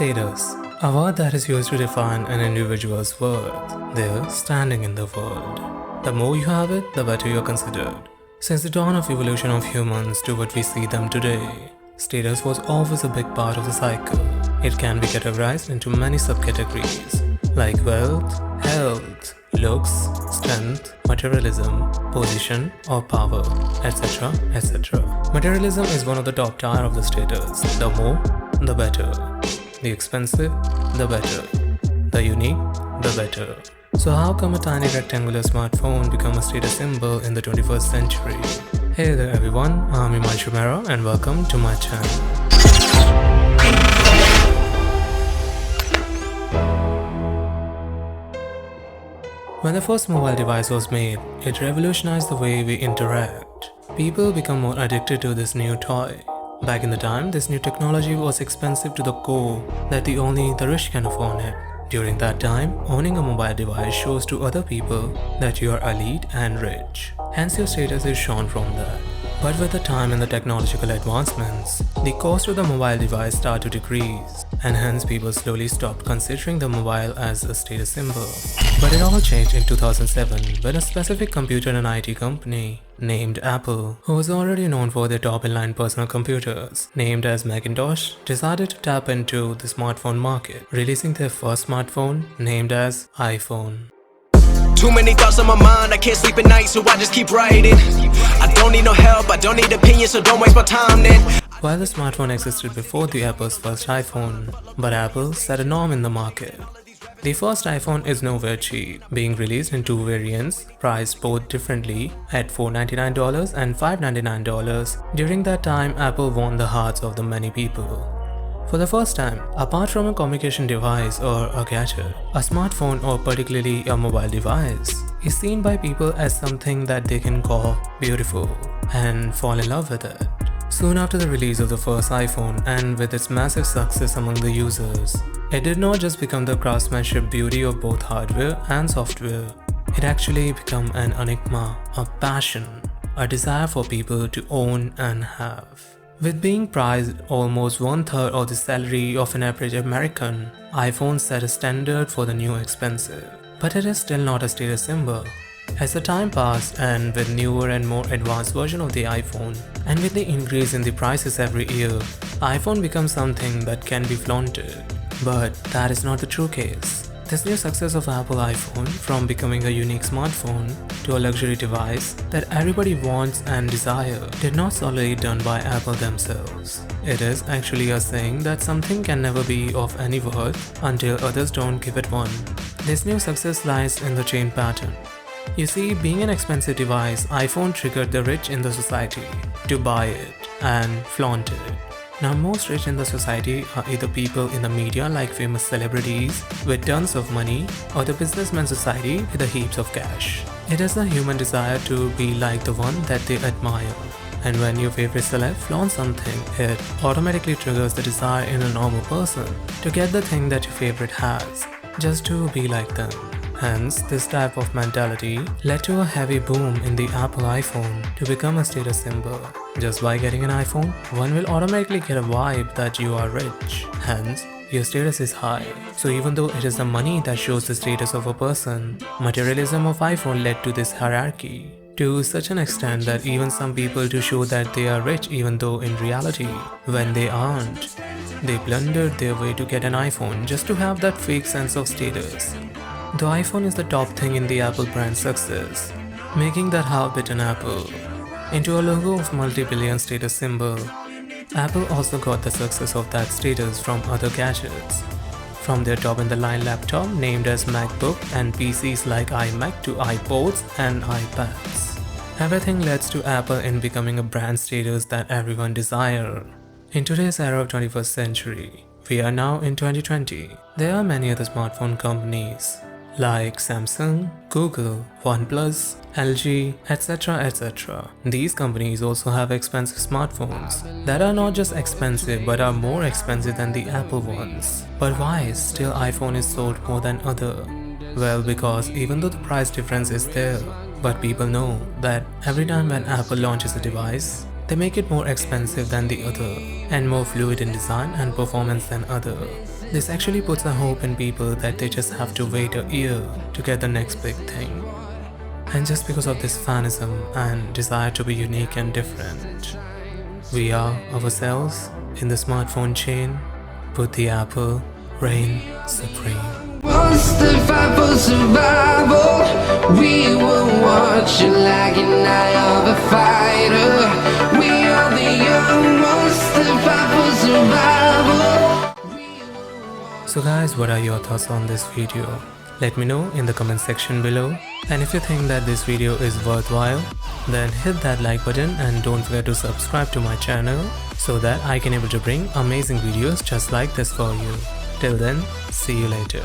Status, a word that is used to define an individual's worth, their standing in the world. The more you have it, the better you're considered. Since the dawn of evolution of humans to what we see them today, status was always a big part of the cycle. It can be categorized into many subcategories like wealth, health, looks, strength, materialism, position or power, etc. etc. Materialism is one of the top tier of the status. The more, the better. The expensive, the better. The unique, the better. So how come a tiny rectangular smartphone become a status symbol in the 21st century? Hey there everyone, I'm Himanshu Mehra and welcome to my channel. When the first mobile device was made, it revolutionized the way we interact. People become more addicted to this new toy. Back in the time, this new technology was expensive to the core that only the rich can afford it. During that time, owning a mobile device shows to other people that you are elite and rich. Hence your status is shown from that. But with the time and the technological advancements, the cost of the mobile device started to decrease, and hence people slowly stopped considering the mobile as a status symbol. But it all changed in 2007 when a specific computer and IT company named Apple, who was already known for their top-in-line personal computers, named as Macintosh, decided to tap into the smartphone market, releasing their first smartphone named as iPhone. Too many thoughts on my mind, I can't sleep at night, so I just keep writing. I don't need no help, I don't need opinions, so don't waste my time then. While the smartphone existed before the Apple's first iPhone, but Apple set a norm in the market. The first iPhone is nowhere cheap, being released in two variants, priced both differently at $499 and $599. During that time, Apple won the hearts of the many people. For the first time, apart from a communication device or a gadget, a smartphone or particularly a mobile device is seen by people as something that they can call beautiful and fall in love with it. Soon after the release of the first iPhone and with its massive success among the users, it did not just become the craftsmanship beauty of both hardware and software. It actually became an enigma, a passion, a desire for people to own and have. With being priced almost one-third of the salary of an average American, iPhone set a standard for the new expensive. But it is still not a status symbol. As the time passed and with newer and more advanced version of the iPhone, and with the increase in the prices every year, iPhone becomes something that can be flaunted. But that is not the true case. This new success of Apple iPhone, from becoming a unique smartphone to a luxury device that everybody wants and desires, did not solely done by Apple themselves. It is actually a saying that something can never be of any worth until others don't give it one. This new success lies in the chain pattern. You see, being an expensive device, iPhone triggered the rich in the society to buy it and flaunt it. Now most rich in the society are either people in the media like famous celebrities with tons of money, or the businessman society with the heaps of cash. It is the human desire to be like the one that they admire. And when your favorite celeb flaunts something, it automatically triggers the desire in a normal person to get the thing that your favorite has, just to be like them. Hence, this type of mentality led to a heavy boom in the Apple iPhone to become a status symbol. Just by getting an iPhone, one will automatically get a vibe that you are rich. Hence, your status is high. So even though it is the money that shows the status of a person, materialism of iPhone led to this hierarchy. To such an extent that even some people to show that they are rich even though in reality, when they aren't, they blundered their way to get an iPhone just to have that fake sense of status. The iPhone is the top thing in the Apple brand success, making that half-bitten Apple into a logo of multi-billion status symbol. Apple also got the success of that status from other gadgets, from their top-in-the-line laptop named as MacBook and PCs like iMac to iPods and iPads. Everything leads to Apple in becoming a brand status that everyone desires. In today's era of 21st century, we are now in 2020. There are many other smartphone companies like Samsung, Google, OnePlus, LG, etc. etc. These companies also have expensive smartphones that are not just expensive but are more expensive than the Apple ones. But why still iPhone is sold more than other? Well, because even though the price difference is there, but people know that every time when Apple launches a device, They make it more expensive than the other and more fluid in design and performance than other. This actually puts a hope in people that they just have to wait a year to get the next big thing. And just because of this fanism and desire to be unique and different, we are ourselves in the smartphone chain, put the Apple reign supreme. What's the fight for survival? We will watch it like an eye of a fighter. We are the young ones, the fight for survival. So guys, what are your thoughts on this video? Let me know in the comment section below. And if you think that this video is worthwhile, then hit that like button and don't forget to subscribe to my channel so that I can able to bring amazing videos just like this for you. Till then, see you later.